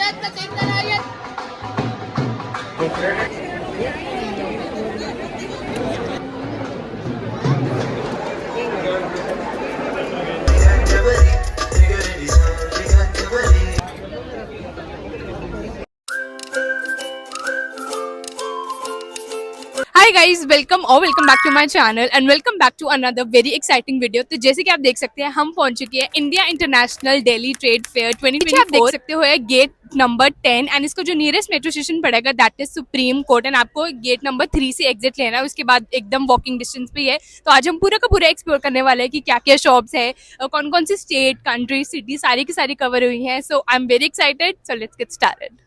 Hi guys, welcome back to my channel and welcome back to another very exciting video. तो जैसे कि आप देख सकते हैं, हम पहुंच चुके हैं India international Delhi trade fair 2024। आप देख सकते हो गेट नंबर 10 एंड इसको जो नियरेस्ट मेट्रो स्टेशन पड़ेगा that is supreme court and आपको गेट नंबर 3 से एग्जिट लेना है। उसके बाद एकदम वॉकिंग डिस्टेंस पे ही है। तो आज हम पूरा का पूरा एक्सप्लोर करने वाले हैं कि क्या क्या शॉप्स है, कौन कौन सी स्टेट, कंट्री, सिटी सारी की सारी कवर हुई है। So I am very excited, so let's get started.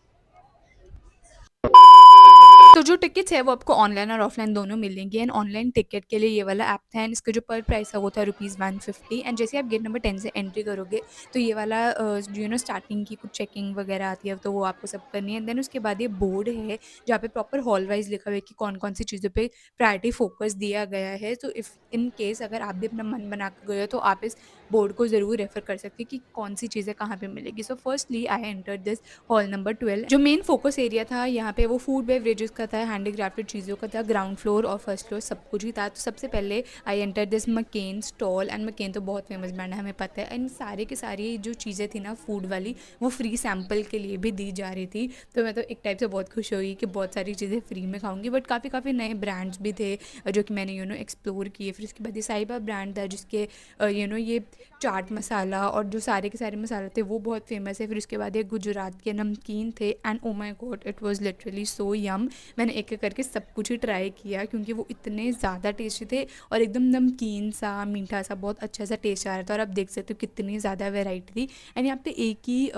तो जो टिकट्स है वो आपको ऑनलाइन और ऑफलाइन दोनों मिलेंगे एंड ऑनलाइन टिकट के लिए ये वाला ऐप था एंड इसका जो पर प्राइस है वो था ₹150 एंड जैसे आप गेट नंबर 10 से एंट्री करोगे तो ये वाला स्टार्टिंग की कुछ चेकिंग वगैरह आती है तो वो आपको सब करनी है। देन उसके बाद ये बोर्ड है जहाँ पे प्रॉपर हॉल वाइज लिखा हुआ है कि कौन कौन सी चीज़ों पे प्रायोरिटी फोकस दिया गया है। तो इफ़ इन केस अगर आप भी अपना मन बना के गए हो तो आप इस बोर्ड को ज़रूर रेफर कर सकते हैं कि कौन सी चीज़ें कहाँ पे मिलेगी। So firstly I enter this hall number 12। जो मेन फोकस एरिया था यहाँ पे वो फूड बेवरेजेस का था, हैंडीक्राफ्टेड चीज़ों का था। ग्राउंड फ्लोर और फर्स्ट फ्लोर सब कुछ ही था। तो सबसे पहले I enter this McCain stall and McCain तो बहुत फेमस ब्रांड है, हमें पता है। एंड सारे के सारी जो चीज़ें थी ना फूड वाली वो फ्री सैम्पल के लिए भी दी जा रही थी। तो मैं तो एक टाइप से बहुत खुश हुई कि बहुत सारी चीज़ें फ्री में खाऊंगी। बट काफ़ी नए ब्रांड्स भी थे जो कि मैंने एक्सप्लोर किए। फिर उसके बाद ये साहिबा ब्रांड था जिसके ये चाट मसाला और जो सारे के सारे मसाले थे वो बहुत फेमस है। फिर उसके बाद ये गुजरात के नमकीन थे and oh my god it was literally so yum. मैंने एक एक करके सब कुछ ही ट्राई किया क्योंकि वो इतने ज़्यादा टेस्टी थे और एकदम नमकीन सा मीठा सा बहुत अच्छा सा टेस्ट आ रहा था। और आप देख सकते हो कितनी ज़्यादा वेराइटी थी एंड यहाँ पे एक ही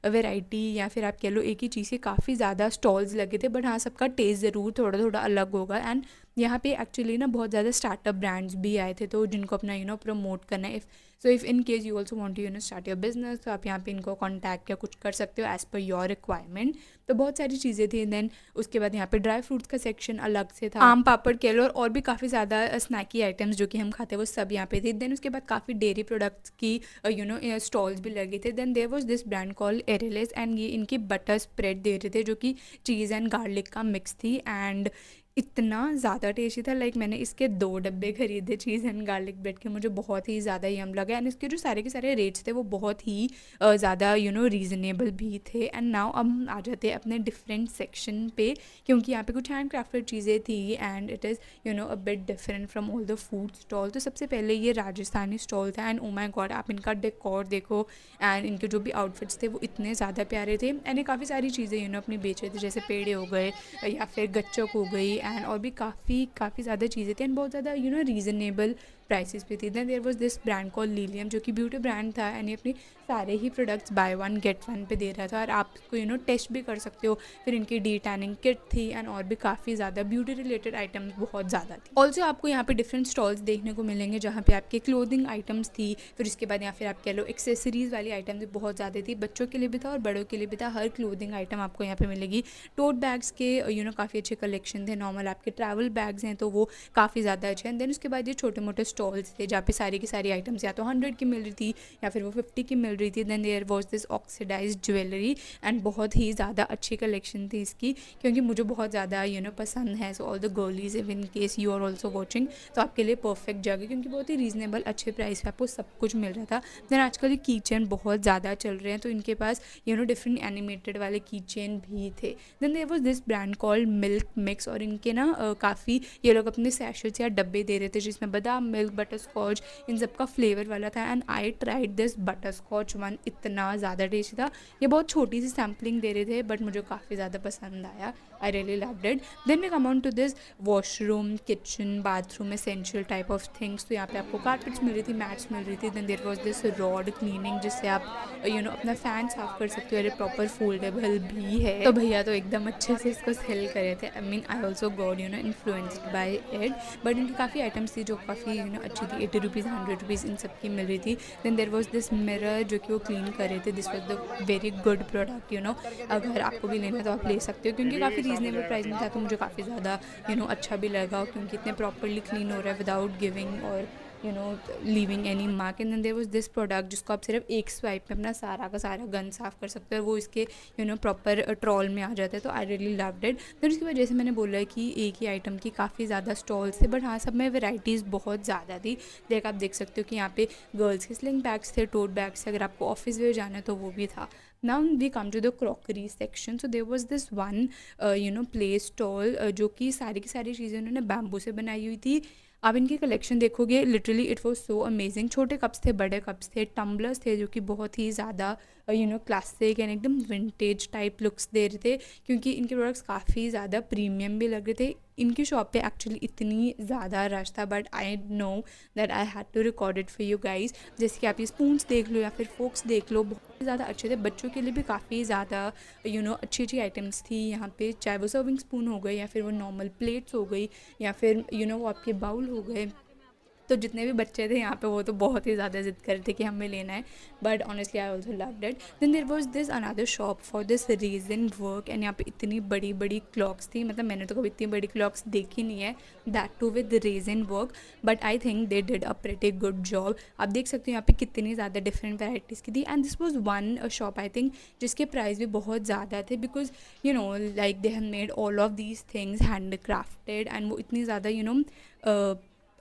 वेराइटी या फिर आप कह लो एक ही चीज़ के काफ़ी ज़्यादा स्टॉल्स लगे थे। बट हाँ, सबका टेस्ट ज़रूर थोड़ा थोड़ा अलग होगा। एंड यहाँ पे एक्चुअली ना बहुत ज़्यादा स्टार्टअप ब्रांड्स भी आए थे तो जिनको अपना प्रमोट करना है। If in case you also want to start your business तो आप यहाँ पे इनको कॉन्टैक्ट या कुछ कर सकते हो एज़ पर योर रिक्वायरमेंट। तो बहुत सारी चीज़ें थी। देन उसके बाद यहाँ पे ड्राई फ्रूट्स का सेक्शन अलग से था, आम पापड़ केलो और भी काफ़ी ज़्यादा स्नैकी आइटम्स जो कि हम खाते हैं वो सब यहाँ पे थे। देन उसके बाद काफ़ी डेयरी प्रोडक्ट्स की स्टॉल्स भी लगे थे। Then there was this brand call Areles and ये इनकी बटर स्प्रेड दे रहे थे जो कि चीज़ एंड गार्लिक का मिक्स थी एंड इतना ज़्यादा टेस्टी था। लाइक मैंने इसके 2 डब्बे खरीदे चीज़ एंड गार्लिक ब्रेड के, मुझे बहुत ही ज़्यादा यम लगा एंड इसके जो सारे के सारे रेट्स थे वो बहुत ही ज़्यादा रीज़नेबल भी थे। एंड नाउ अब हम आ जाते हैं अपने डिफरेंट सेक्शन पे क्योंकि यहाँ पे कुछ हैंड क्राफ्टेड चीज़ें थी and it is a bit different from all the food stall. तो सबसे पहले ये राजस्थानी स्टॉल था एंड ओ माय गॉड आप इनका डेकोर देखो एंड इनके जो भी आउटफिट्स थे वो इतने ज़्यादा प्यारे थे। एंड ये काफ़ी सारी चीज़ें अपनी बेच रहे थे जैसे पेड़े हो गए या फिर गच्चक हो गई एंड और भी काफ़ी ज़्यादा चीज़ें थी एंड बहुत ज़्यादा रीज़नेबल प्राइसेस पे थी। Then there was this brand call Lilium जो कि ब्यूटी ब्रांड था एंड ये अपने सारे ही products buy one get one पे दे रहा था और आप इसको टेस्ट भी कर सकते हो। फिर इनकी डी टैनिंग किट थी एंड और भी काफ़ी ज़्यादा ब्यूटी रिलेटेड आइटम्स बहुत ज़्यादा थी। ऑल्सो आपको यहाँ पे डिफरेंट स्टॉल्स देखने को मिलेंगे जहाँ पे आपके क्लोथिंग आइटम्स थी। फिर उसके बाद यहाँ फिर आप कह लो एक्सेसरीज़ वाली आइटम्स भी बहुत ज़्यादा थी, बच्चों के लिए भी था और बड़ों के लिए भी था। हर क्लोथिंग आइटम आपको यहाँ पे मिलेगी। टोट बैग्स के काफ़ी अच्छे कलेक्शन थे। नॉर्मल आपके ट्रैवल बैग्स हैं तो वो काफ़ी ज़्यादा अच्छे हैं। देन उसके बाद ये छोटे मोटे स्टॉल्स थे जहाँ पे सारी की सारी आइटम्स या तो 100 की मिल रही थी या फिर वो 50 की मिल रही थी। Then there was this oxidised jewellery and बहुत ही ज़्यादा अच्छी कलेक्शन थी इसकी क्योंकि मुझे बहुत ज़्यादा पसंद है। So all the girlies if in case you are also watching तो आपके लिए परफेक्ट जगह क्योंकि बहुत ही रीज़नेबल अच्छे प्राइस पे आपको सब कुछ मिल रहा था। देन आजकल की चेन बहुत ज़्यादा चल रहे हैं तो इनके पास डिफरेंट एनिमेटेड वाले की चेन भी थे। Then there was this brand called milk mix और इनके ना काफ़ी ये लोग अपने सैशेट्स या डब्बे दे रहे थे जिसमें बादाम मिल्क, बटर स्कॉच इन सब का फ्लेवर वाला था and I tried this butterscotch one, इतना ज़्यादा टेस्टी था। ये बहुत छोटी सी सैम्पलिंग दे रहे थे बट मुझे काफ़ी ज़्यादा पसंद आया। I really loved it. Then we come on to this washroom, kitchen, bathroom essential type of things. तो यहाँ पे आपको कारपेट्स मिल रही थी, मैट्स मिल रही थी। Then there was this rod cleaning जिससे आप अपना फ़ैन साफ़ कर सकते हो और ये प्रॉपर फोल्डेबल भी है। तो भैया तो एकदम अच्छे से इसको सेल कर रहे थे। I mean I also got influenced by it. But इनकी काफ़ी आइटम्स थी जो काफ़ी अच्छी थी। 80 रुपीज़, 100 रुपीज़ इन सब की मिल रही थी। Then there was this mirror जो कि वो क्लीन कर रहे थे। This was the very good product अगर आपको भी लेना है तो आप ले सकते हो क्योंकि काफ़ी रीजनेबल प्राइस में था तो मुझे काफ़ी ज़्यादा अच्छा भी लगा क्योंकि इतने प्रॉपरली क्लीन हो रहा है विदाउट गिविंग और leaving any mark. And then there was this product जिसको आप सिर्फ एक स्वाइप में अपना सारा का सारा गन साफ़ कर सकते हो और वो इसके प्रॉपर ट्रॉल में आ जाता है। तो आई रियली लव्ड इट। फिर उसके बाद जैसे मैंने बोला है कि एक ही आइटम की काफ़ी ज़्यादा स्टॉल्स थे, बट हाँ सब में वेराइटीज़ बहुत ज़्यादा थी। आप देख सकते हो कि यहाँ पे गर्ल्स के स्लिंग बैग्स थे, टोट बैग्स थे, अगर आपको ऑफिस वेयर जाना है तो वो भी था। Now we come to the crockery section. So there was this one play stall जो कि सारी की सारी चीज़ें उन्होंने बैम्बू से बनाई हुई थी। आप इनकी कलेक्शन देखोगे, literally it was so amazing. छोटे कप्स थे, बड़े कप्स थे, टम्बलर्स थे जो कि बहुत ही ज़्यादा क्लासिक एंड एकदम विंटेज टाइप लुक्स दे रहे थे, क्योंकि इनके प्रोडक्ट्स काफ़ी ज़्यादा प्रीमियम भी लग रहे थे। इनकी शॉप पे एक्चुअली इतनी ज़्यादा रश था, but I know that I had to record it for you guys. जैसे कि आप ये स्पून्स देख लो या फिर फोक्स देख लो, बहुत ही ज़्यादा अच्छे थे। बच्चों के लिए भी काफ़ी ज़्यादा अच्छी अच्छी आइटम्स थी यहाँ पे, चाहे वो सर्विंग स्पून हो गए या फिर वो नॉर्मल प्लेट्स हो गई या फिर वो आपके बाउल हो गए। तो जितने भी बच्चे थे यहाँ पे वो तो बहुत ही ज़्यादा ज़िद कर रहे थे कि हमें लेना है, but honestly I also loved it. Then there was this another shop for this reason work, and यहाँ पे इतनी बड़ी बड़ी क्लॉक्स थी, मतलब मैंने तो कभी इतनी बड़ी क्लॉक्स देखी नहीं है, that too with reason work, but I think they did a pretty good job. आप देख सकते हो यहाँ पे कितनी ज़्यादा डिफरेंट वैराइटीज़ की थी। And this was one shop I think जिसके प्राइस भी बहुत ज़्यादा थे, because like they have made all of these things hand crafted, and वो इतनी ज़्यादा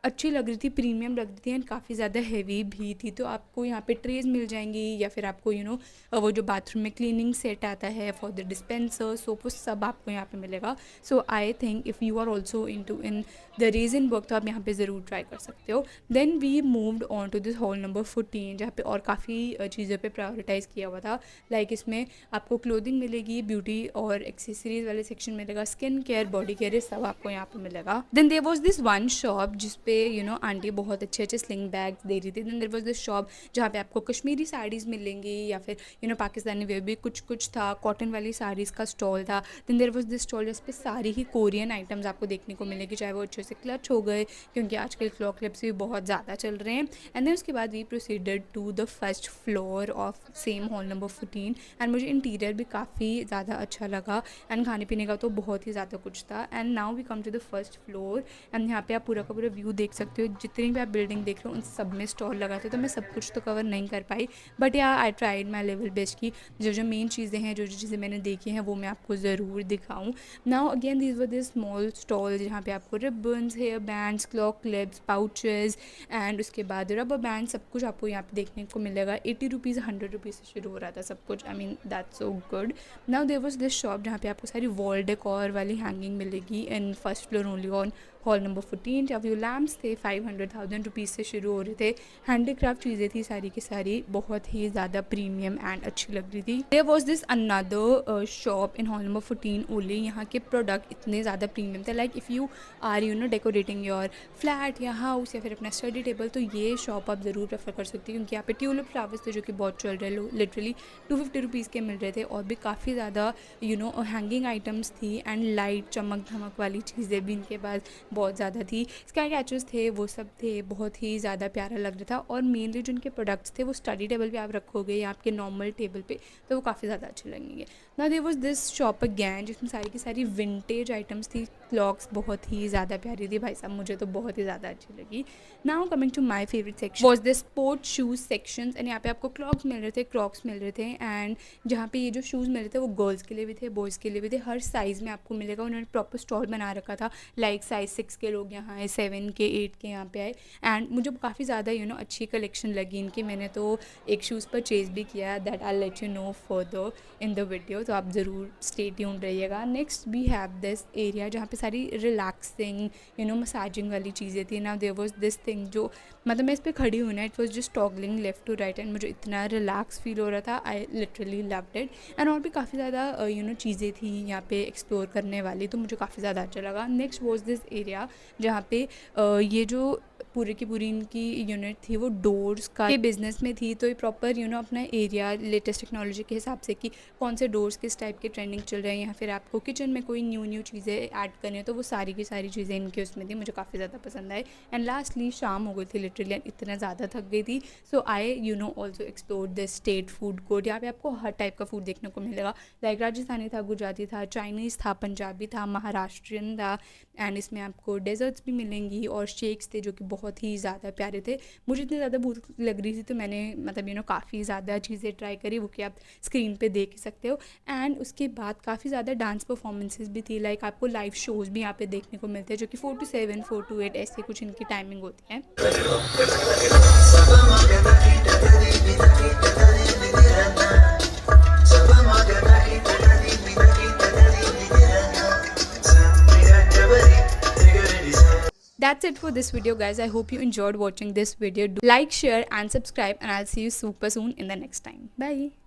अच्छी लग रही थी, प्रीमियम लग रही थी, एंड काफ़ी ज़्यादा हैवी भी थी। तो आपको यहाँ पे ट्रेज मिल जाएंगी, या फिर आपको वो जो बाथरूम में क्लीनिंग सेट आता है फॉर द डिस्पेंसर, सोप, वो सब आपको यहाँ पे मिलेगा। So I think if you are also in the resin work तो आप यहाँ पे ज़रूर ट्राई कर सकते हो। Then we moved on to this hall number 14, जहाँ पे और काफ़ी चीज़ों पे प्रायोरिटाइज़ किया हुआ था। लाइक इसमें आपको क्लोथिंग मिलेगी, ब्यूटी और एक्सेसरीज वाले सेक्शन मिलेगा, स्किन केयर, बॉडी केयर, ये सब आपको यहाँ पे मिलेगा। Then there was this one shop जिसपे आंटी बहुत अच्छे अच्छे स्लिंग बैग्स दे रही थी। Then there was this shop जहाँ पे आपको कश्मीरी साड़ीज़ मिलेंगी, या फिर पाकिस्तानी वेयर भी कुछ कुछ था, कॉटन वाली साड़ीज़ का स्टॉल था। Then there was this stall जिस पे सारी ही कोरियन आइटम्स आपको देखने को मिलेगी, चाहे वो अच्छे से क्लच हो गए, क्योंकि आजकल क्लॉक क्लिप्स भी बहुत ज़्यादा चल रहे हैं। एंड देन उसके बाद we proceeded to the first floor of same hall number 14, and मुझे इंटीरियर भी काफ़ी ज़्यादा अच्छा लगा, एंड खाने पीने का तो बहुत ही ज़्यादा कुछ था। And now we come to the first floor, and यहाँ पे आप पूरा का पूरा व्यू देख सकते हो। जितनी भी आप बिल्डिंग देख रहे हो उन सब में स्टॉल लगा थे, तो मैं सब कुछ तो कवर नहीं कर पाई, बट या I tried my level best की जो जो मेन चीज़ें हैं, जो जो चीज़ें मैंने देखी हैं वो मैं आपको ज़रूर दिखाऊँ। Now again these were this small stall जहाँ पे आपको ribbons, hair bands, claw clips, pouches, and उसके बाद रबर बैंड, सब कुछ आपको यहाँ पे देखने को मिलेगा। 80 रुपीज़ 100 रुपीज़ से शुरू हो रहा था सब कुछ। I mean that's so good. Now there was this shop जहाँ पे आपको सारी वॉल डेकोर वाली हैंगिंग मिलेगी in first floor only on hall number 14। जहाँ व्यू लैम्प्स थे 500,000 रुपीज़ से शुरू हो रहे थे। हैंडीक्राफ्ट चीज़ें थी सारी की सारी, बहुत ही ज़्यादा प्रीमियम एंड अच्छी लग रही थी। There was this another shop in hall number 14 only. यहाँ के प्रोडक्ट इतने ज़्यादा प्रीमियम थे, like if you are decorating your flat या हाउस या फिर अपना स्टडी टेबल, तो ये शॉप आप ज़रूर प्रेफर कर सकती हैं, क्योंकि यहाँ पे ट्यूलिप फ्लावर्स थे जो कि बहुत चल रहे, लिटरली 250 रुपीज़ के मिल रहे थे, और भी काफ़ी ज़्यादा हैंगिंग आइटम्स थी, एंड लाइट चमक धमक वाली चीज़ें भी इनके पास बहुत ज़्यादा थी। स्काई कैचर्स थे, वो सब थे, बहुत ही ज़्यादा प्यारा लग रहा था। और मेनली जो इनके प्रोडक्ट्स थे वो स्टडी टेबल पे आप रखोगे या आपके नॉर्मल टेबल पे, तो वो काफ़ी ज़्यादा अच्छे लगेंगे। Now there was this shop again जिसमें सारी की सारी विंटेज आइटम्स थी। क्लॉक्स बहुत ही ज़्यादा प्यारी थी भाई साहब, मुझे तो बहुत ही ज़्यादा अच्छी लगी। Now coming to my favourite section was the sport shoes section, and यहाँ पे आपको क्लॉक्स मिल रहे थे, क्रॉक्स मिल रहे थे, एंड जहाँ पे ये जो शूज़ मिल रहे थे वो गर्ल्स के लिए भी थे, बॉयज़ के लिए भी थे, हर साइज़ में आपको मिलेगा। उन्होंने प्रॉपर स्टॉल बना रखा था, लाइक साइज़ 6 के लोग यहाँ आए, 7 के, 8 के यहाँ पे आए, एंड मुझे काफ़ी ज़्यादा अच्छी कलेक्शन लगी इनकी। मैंने तो एक शूज़ परचेज़ भी किया, that I let you know further in the video, तो आप ज़रूर स्टे ट्यून्ड रहिएगा। Next we have this area जहाँ पे सारी रिलैक्सिंग मसाजिंग वाली चीज़ें थी। Now there was this thing जो मतलब मैं इस पर खड़ी हुई ना, it was just toggling left to right, and मुझे इतना रिलैक्स फील हो रहा था, I literally loved it. And और भी काफ़ी ज़्यादा चीज़ें थी यहाँ पे एक्सप्लोर करने वाली, तो मुझे काफ़ी ज़्यादा अच्छा लगा। नेक्स्ट वॉज दिस एरिया जहाँ पे ये जो पूरी की पूरी इनकी यूनिट थी वो डोर्स का ये बिज़नेस में थी, तो ये प्रॉपर अपना एरिया लेटेस्ट टेक्नोलॉजी के हिसाब से कि कौन से डोर्स किस टाइप के ट्रेंडिंग चल रहे हैं, या फिर आपको किचन में कोई न्यू चीज़ें ऐड करनी है, तो वो सारी की सारी चीज़ें इनके उसमें थी, मुझे काफ़ी ज़्यादा पसंद आए। एंड लास्टली शाम हो गई थी लिटरली, इतना ज़्यादा थक गई थी, so I also explore the state food court. यहाँ पे आपको हर टाइप का फूड देखने को मिलेगा, लाइक राजस्थानी था, गुजराती था, चाइनीज़ था, पंजाबी था, महाराष्ट्रियन था, एंड इसमें आपको डेजर्ट्स भी मिलेंगी और शेक्स थे जो कि बहुत बहुत ही ज़्यादा प्यारे थे। मुझे इतनी ज़्यादा भूख लग रही थी तो मैंने मतलब काफ़ी ज़्यादा चीज़ें ट्राई करी, वो कि आप स्क्रीन पे देख ही सकते हो। एंड उसके बाद काफ़ी ज़्यादा डांस परफॉर्मेंसेस भी थी, लाइक आपको लाइव शोज़ भी यहाँ पे देखने को मिलते हैं जो कि 4 to 7, 4 to 8 ऐसे कुछ इनकी टाइमिंग होती है। That's it for this video, guys. I hope you enjoyed watching this video. Do like, share and subscribe, and I'll see you super soon in the next time. Bye.